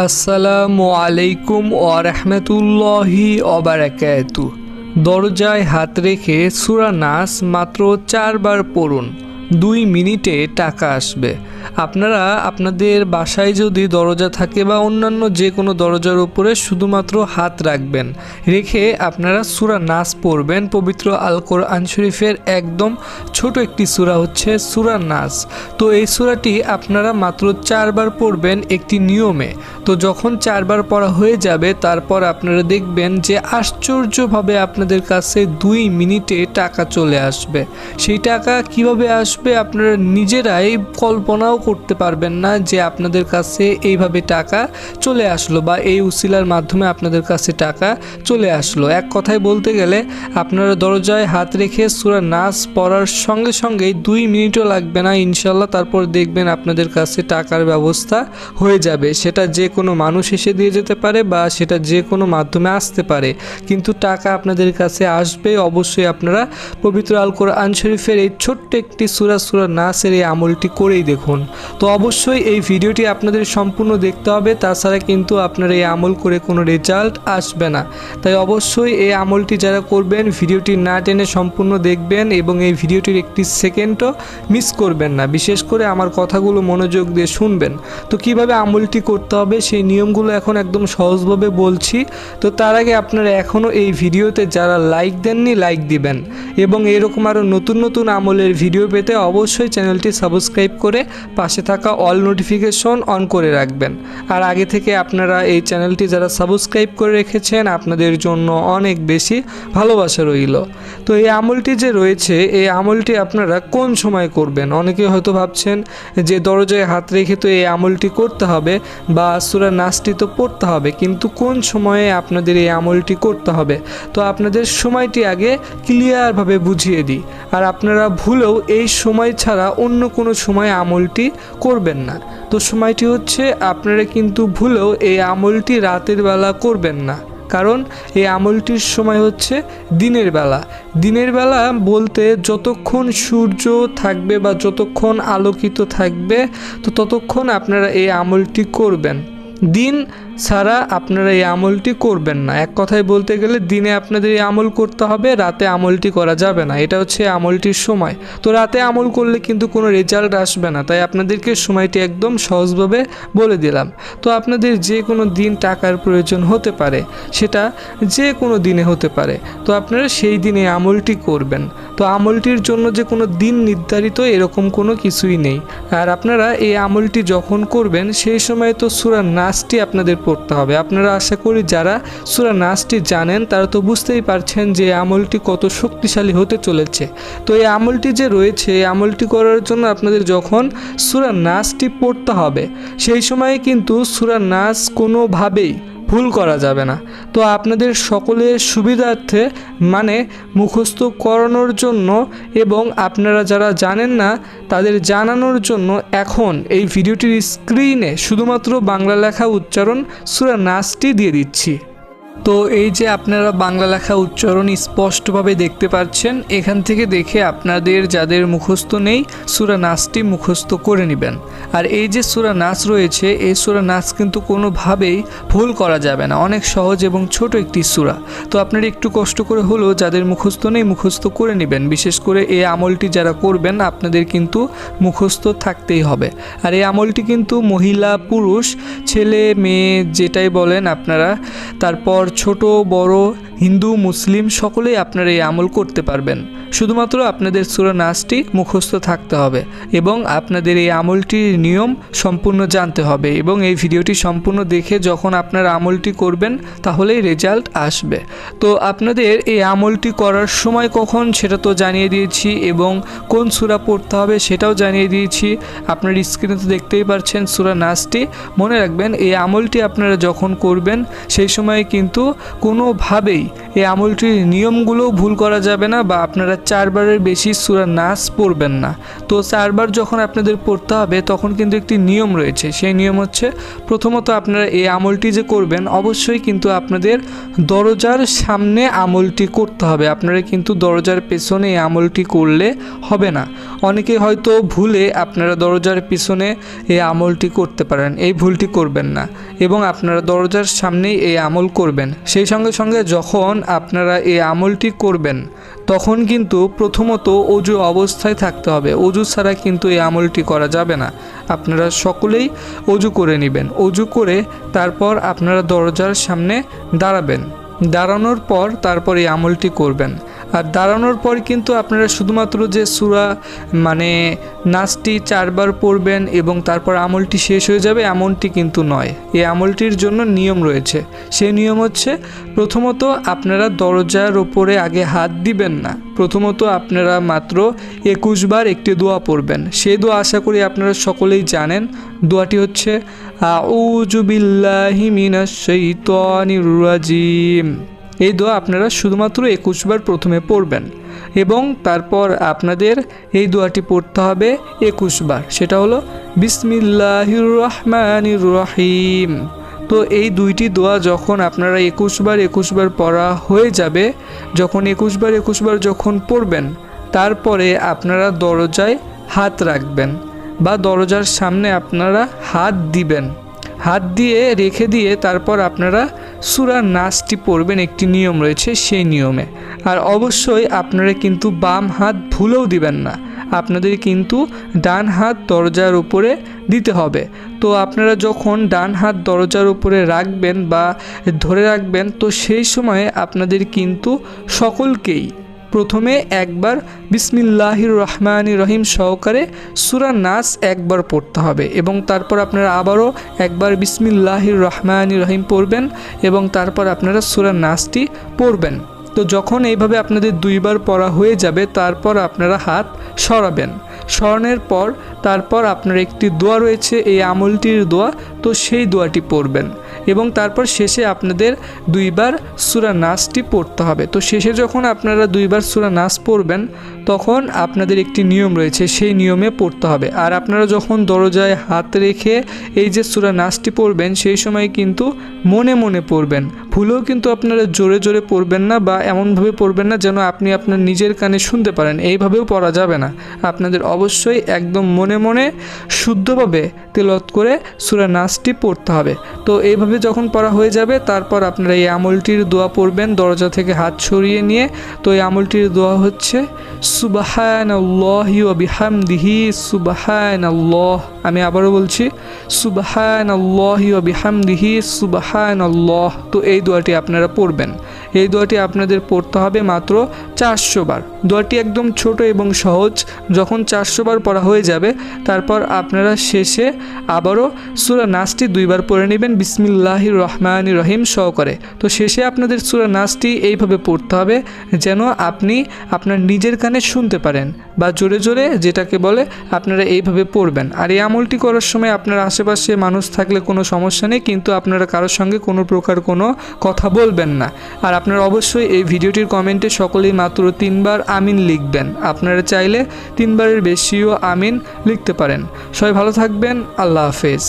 আসসালামু আলাইকুম ওয়া রাহমাতুল্লাহি ওয়া বারাকাতুহু। দরজায় হাত রেখে সূরা নাস মাত্র 4 বার পড়ুন, 2 মিনিটে টাকা আসবে। আপনারা আপনাদের বাসায় যদি দরজা থাকে বা অন্যান্য যে কোনো দরজার উপরে শুধুমাত্র হাত রাখবেন, রেখে আপনারা সূরা নাস পড়বেন। পবিত্র আল কোরআন শরীফের একদম ছোট একটি সূরা হচ্ছে সূরা নাস। তো এই সূরাটি আপনারা মাত্র 4 বার পড়বেন একটি নিয়মে। তো যখন 4 বার পড়া হয়ে যাবে তারপর আপনারা দেখবেন যে আশ্চর্যভাবে আপনাদের কাছে 2 মিনিটে টাকা চলে আসবে। সেই টাকা কিভাবে আসবে আপনারা নিজেরাই কল্পনাও করতে পারবেন না যে আপনাদের কাছে এইভাবে টাকা চলে আসলো বা এই উসিলার মাধ্যমে আপনাদের কাছে টাকা চলে আসলো। এক কথায় বলতে গেলে আপনারা দরজায় হাত রেখে সূরা নাস পড়ার সঙ্গে সঙ্গেই 2 মিনিটও লাগবে না ইনশাল্লাহ। তারপর দেখবেন আপনাদের কাছে টাকার ব্যবস্থা হয়ে যাবে। সেটা যে কোনো মানুষ এসে দিয়ে যেতে পারে বা সেটা যে কোনো মাধ্যমে আসতে পারে, কিন্তু টাকা আপনাদের কাছে আসবে। অবশ্যই আপনারা পবিত্র আল কোরআন শরীফের এই ছোট্ট একটি সূরা নাসের এই আমলটি করেই দেখুন। তো অবশ্যই এই ভিডিওটি আপনাদের সম্পূর্ণ দেখতে হবে, তাছাড়া কিন্তু আপনার এই আমল করে কোনো রেজাল্ট আসবে না। তাই অবশ্যই এই আমলটি যারা করবেন ভিডিওটি না টেনে সম্পূর্ণ দেখবেন এবং এই ভিডিওটির একটি সেকেন্ডও মিস করবেন না। বিশেষ করে আমার কথাগুলো মনোযোগ দিয়ে শুনবেন। তো কিভাবে আমলটি করতে হবে সেই নিয়মগুলো এখন একদম সহজভাবে বলছি। তো তার আগে আপনারা এখনও এই ভিডিওতে যারা লাইক দেননি লাইক দিবেন এবং এরকম আরও নতুন নতুন আমলের ভিডিও পেতে অবশ্যই চ্যানেলটি সাবস্ক্রাইব করে পাশে থাকা অল নোটিফিকেশন অন করে রাখবেন। আর আগে থেকে আপনারা এই চ্যানেলটি যারা সাবস্ক্রাইব করে রেখেছেন আপনাদের জন্য অনেক বেশি ভালোবাসা রইল। তো এই আমলটি যে রয়েছে এই আমলটি আপনারা কোন সময় করবেন? অনেকে হয়তো ভাবছেন যে দরজায় হাত রেখে তো এই আমলটি করতে হবে বা সূরা নাসটি তো পড়তে হবে, কিন্তু কোন সময়ে আপনাদের এই আমলটি করতে হবে? তো আপনাদের সময়টি আগে ক্লিয়ারভাবে বুঝিয়ে দিই। আর আপনারা ভুলেও এই সময় ছাড়া অন্য কোনো সময় আমলটি করবেন না। তো সময়টি হচ্ছে আপনারা কিন্তু ভুলেও এই আমলটি রাতের বেলা করবেন না, কারণ এই আমলটির সময় হচ্ছে দিনের বেলা। দিনের বেলা বলতে যতক্ষণ সূর্য থাকবে বা যতক্ষণ আলোকিত থাকবে তো ততক্ষণ আপনারা এই আমলটি করবেন। দিন ছাড়া আপনারা এই আমলটি করবেন না। এক কথায় বলতে গেলে দিনে আপনাদের এই আমল করতে হবে, রাতে আমলটি করা যাবে না। এটা হচ্ছে আমলটির সময়। তো রাতে আমল করলে কিন্তু কোনো রেজাল্ট আসবে না, তাই আপনাদেরকে সময়টি একদম সহজভাবে বলে দিলাম। তো আপনাদের যে কোনো দিন টাকার প্রয়োজন হতে পারে, সেটা যে কোনো দিনে হতে পারে। তো আপনারা সেই দিনে আমলটি করবেন। তো আমলটির জন্য যে কোনো দিন নির্ধারিত এরকম কোনো কিছুই নেই। আর আপনারা এই আমলটি যখন করবেন সেই সময় তো সূরা নাসটি আপনাদের পড়তে হবে। আপনারা আশা করি যারা সূরা নাসটি জানেন তারা তো বুঝতেই পারছেন যে আমলটি কত শক্তিশালী হতে চলেছে। তো এই আমলটি যে রয়েছে এই আমলটি করার জন্য আপনাদের যখন সূরা নাসটি পড়তে হবে সেই সময় কিন্তু সূরা নাস কোনোভাবেই ভুল করা যাবে না। তো আপনাদের সকলের সুবিধার্থে মানে মুখস্থ করানোর জন্য এবং আপনারা যারা জানেন না তাদের জানানোর জন্য এখন এই ভিডিওটির স্ক্রিনে শুধুমাত্র বাংলা লেখা উচ্চারণ সূরা নাসটি দিয়ে দিচ্ছি। তো এই যে আপনারা বাংলা লেখা উচ্চারণ স্পষ্টভাবে দেখতে পাচ্ছেন, এখান থেকে দেখে আপনাদের যাদের মুখস্থ নেই সূরা নাসটি মুখস্থ করে নেবেন। আর এই যে সূরা নাস রয়েছে এই সূরা নাস কিন্তু কোনোভাবেই ভুল করা যাবে না। অনেক সহজ এবং ছোট একটি সূরা। তো আপনারা একটু কষ্ট করে হলেও যাদের মুখস্থ নেই মুখস্থ করে নেবেন। বিশেষ করে এই আমলটি যারা করবেন আপনাদের কিন্তু মুখস্থ থাকতেই হবে। আর এই আমলটি কিন্তু মহিলা পুরুষ ছেলে মেয়ে যেটাই বলেন আপনারা, তারপর ছোট বড় হিন্দু মুসলিম সকলেই আপনারা এই আমল করতে পারবেন। শুধুমাত্র আপনাদের সূরা নাসটি মুখস্থ থাকতে হবে এবং আপনাদের এই আমলটির নিয়ম সম্পূর্ণ জানতে হবে এবং এই ভিডিওটি সম্পূর্ণ দেখে যখন আপনারা আমলটি করবেন তাহলেই রেজাল্ট আসবে। তো আপনাদের এই আমলটি করার সময় কখন সেটা তো জানিয়ে দিয়েছি এবং কোন সূরা পড়তে হবে সেটাও জানিয়ে দিয়েছি। আপনার স্ক্রিনে তো দেখতেই পাচ্ছেন সূরা নাসটি। মনে রাখবেন এই আমলটি আপনারা যখন করবেন সেই সময় কিন্তু কোনোভাবেই এই আমলটির নিয়মগুলো ভুল করা যাবে না, বা আপনারা 4 বারের বেশি সূরা নাস পড়বেন না। তো 4 বার যখন আপনাদের পড়তে হবে তখন কিন্তু একটি নিয়ম রয়েছে। সেই নিয়ম হচ্ছে, প্রথমত আপনারা এই আমলটি যে করবেন অবশ্যই কিন্তু আপনাদের দরজার সামনে আমলটি করতে হবে। আপনারা কিন্তু দরজার পেছনে এই আমলটি করলে হবে না। অনেকে হয়তো ভুলে আপনারা দরজার পিছনে এই আমলটি করতে পারেন, এই ভুলটি করবেন না এবং আপনারা দরজার সামনেই এই আমল করবেন। সেই সঙ্গে সঙ্গে যখন আপনারা এই আমলটি করবেন তখন কিন্তু প্রথমত অজু অবস্থায় থাকতে হবে। অজু ছাড়া কিন্তু এই আমলটি করা যাবে না। আপনারা সকলেই অজু করে নেবেন। অজু করে তারপর আপনারা দরজার সামনে দাঁড়াবেন। দাঁড়ানোর পর তারপর এই আমলটি করবেন। আর দাঁড়ানোর পর কিন্তু আপনারা শুধুমাত্র যে সূরা নাসটি 4 বার পড়বেন এবং তারপর আমলটি শেষ হয়ে যাবে এমনটি কিন্তু নয়। এই আমলটির জন্য নিয়ম রয়েছে। সেই নিয়ম হচ্ছে, প্রথমত আপনারা দরজার ওপরে আগে হাত দিবেন না। প্রথমত আপনারা মাত্র 21 বার একটি দোয়া পড়বেন। সেই দোয়া আশা করি আপনারা সকলেই জানেন। দোয়াটি হচ্ছে আউযু বিল্লাহি মিনাশ শাইতানির রাজিম। এই দোয়া আপনারা শুধুমাত্র 21 বার প্রথমে পড়বেন এবং তারপর আপনাদের এই দোয়াটি পড়তে হবে 21 বার। সেটা হলো বিসমিল্লাহির রহমানির রহিম। তো এই দুইটি দোয়া যখন আপনারা 21 বার পড়া হয়ে যাবে, যখন 21 বার যখন পড়বেন তারপরে আপনারা দরজায় হাত রাখবেন বা দরজার সামনে আপনারা হাত দিবেন। হাত দিয়ে রেখে দিয়ে তারপর আপনারা সূরা নাসটি পড়বেন। একটি নিয়ম রয়েছে সেই নিয়মে। আর অবশ্যই আপনারা কিন্তু বাম হাত ভুলেও দিবেন না। আপনাদের কিন্তু ডান হাত দরজার উপরে দিতে হবে। তো আপনারা যখন ডান হাত দরজার উপরে রাখবেন বা ধরে রাখবেন, তো সেই সময়ে আপনাদের কিন্তু সকলকেই প্রথমে একবার বিসমিল্লাহির রহমানির রহিম সহকারে সূরা নাস একবার পড়তে হবে এবং তারপর আপনারা আবারও একবার বিসমিল্লাহির রহমানির রহিম পড়বেন এবং তারপর আপনারা সূরা নাসটি পড়বেন। তো যখন এইভাবে আপনাদের 2 বার পড়া হয়ে যাবে তারপর আপনারা হাত সরাবেন। সরানোর পর তারপর আপনার একটি দোয়া রয়েছে, এই আমলটির দোয়া, তো সেই দোয়াটি পড়বেন এবং তারপর শেষে আপনাদের 2 বার সূরা নাসটি পড়তে হবে। তো শেষে যখন আপনারা 2 বার সূরা নাস পড়বেন তখন আপনাদের একটি নিয়ম রয়েছে, সেই নিয়মে পড়তে হবে। আর আপনারা যখন দরজায় হাত রেখে এই যে সূরা নাসটি পড়বেন সেই সময় কিন্তু মনে মনে পড়বেন। ভুলেও কিন্তু আপনারা জোরে জোরে পড়বেন না বা এমনভাবে পড়বেন না যেন আপনি আপনার নিজের কানে শুনতে পারেন। এইভাবেও পড়া যাবে না। আপনাদের অবশ্যই একদম মনে মনে শুদ্ধভাবে তেলাওয়াত করে সূরা নাসটি পড়তে হবে। তো এইভাবে যখন পড়া হয়ে যাবে তারপর আপনারা এই আমলটির দোয়া পড়বেন দরজা থেকে হাত সরিয়ে নিয়ে। তো এই আমলটির দোয়া হচ্ছে সুবহানাল্লাহি ওয়া বিহামদিহি সুবহানাল্লাহ। আমি আবারও বলছি, সুবহানাল্লাহি ওয়া বিহামদিহি সুবহানাল্লাহ। তো এই দোয়াটি আপনারা পড়বেন। এই দোয়াটি আপনাদের পড়তে হবে মাত্র 400 বার। দোয়াটি একদম ছোট এবং সহজ। যখন 400 বার পড়া হয়ে যাবে তারপর আপনারা শেষে আবারও সূরা নাসটি 2 বার পড়ে নেবেন বিসমিল্লাহির রহমানির রহিম সহকারে। তো শেষে আপনাদের সূরা নাসটি এইভাবে পড়তে হবে যেন আপনি আপনার নিজের কানে শুনতে পারেন বা জোরে জোরে যেটাকে বলে আপনারা এইভাবে পড়বেন। আর এই আমলটি করার সময় আপনার আশেপাশে মানুষ থাকলে কোনো সমস্যা নেই, কিন্তু আপনারা কারোর সঙ্গে কোনো প্রকার কোনো কথা বলবেন না। আর আপনারা অবশ্যই এই ভিডিওটির কমেন্টে সকলেই মাত্র 3 বার আমিন লিখবেন। আপনারা চাইলে 3 বারের বেশিও আমিন লিখতে পারেন। সবাই ভালো থাকবেন। আল্লাহ হাফেজ।